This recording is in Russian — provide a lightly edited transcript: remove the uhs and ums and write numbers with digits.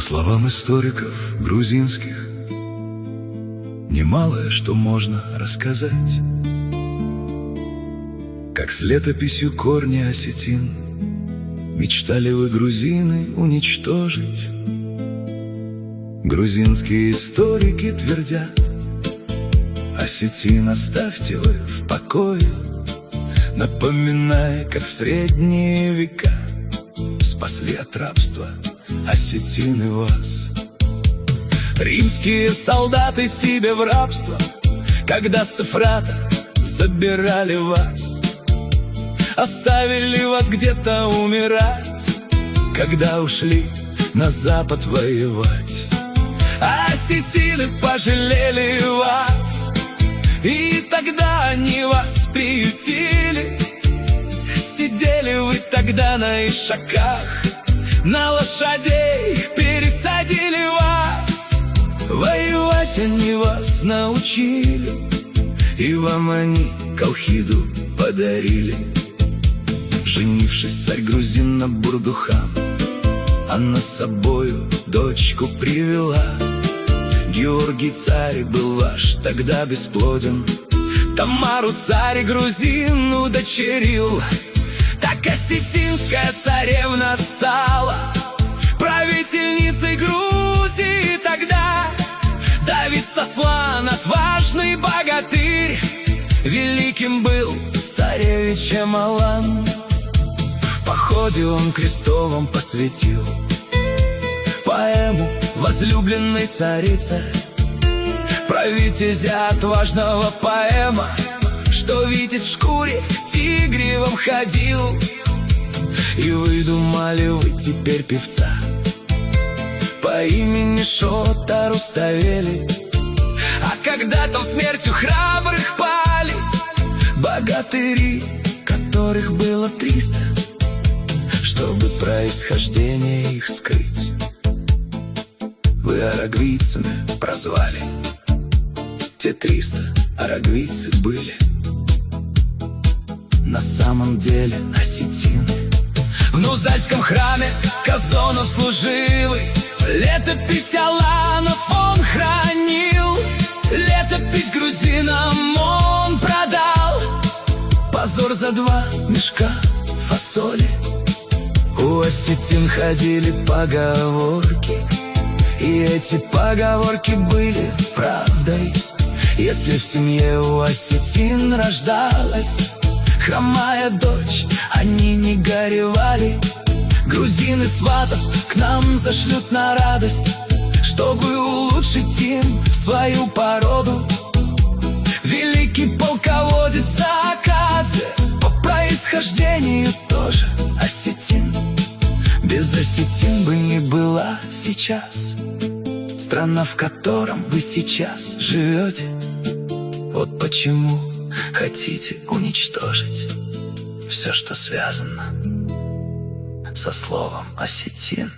словам историков грузинских, немалое что можно рассказать. Как с летописью корни осетин мечтали вы, грузины, уничтожить. Грузинские историки твердят: осетин оставьте вы в покое, напоминая, как в средние века спасли от рабства осетины вас. Римские солдаты себе в рабство, когда с Эфрата забирали вас, оставили вас где-то умирать, когда ушли на запад воевать. А осетины пожалели вас, и тогда они вас приютили. Сидели вы тогда на ишаках, на лошадей пересадили вас. Воевать они вас научили, и вам они колхиду подарили. Женившись, царь грузин на Бурдухан, она с собою дочку привела. Георгий царь был ваш тогда бесплоден, Тамару царь грузин удочерил. Так осетинская царевна стала правительницей Грузии тогда. Давид Сослан, отважный богатырь, великим был царевичем Алан. В походе он крестовом посвятил поэму возлюбленной царице, про витязя отважного поэма, что витязь в шкуре тигревом ходил. И выдумали вы теперь певца по имени Шота Руставели. А когда-то смертью храбрых пали богатыри, которых было 300, чтобы происхождение их скрыть. Вы арагвийцами прозвали, те 300 арагвийцы были на самом деле осетины. В Нузальском храме Казонов служивый летопись Аланов он хранил. Летопись грузинам он продал, позор за 2 мешка фасоли. У осетин ходили поговорки, и эти поговорки были правдой. Если в семье у осетин рождалась хромая дочь, они не горевали. Грузины сватов к нам зашлют на радость, чтобы улучшить им свою породу. Великий полководец Акадзе по происхождению тоже осетин. Без осетин бы не была сейчас страна, в котором вы сейчас живете. Вот почему хотите уничтожить все, что связано со словом осетин.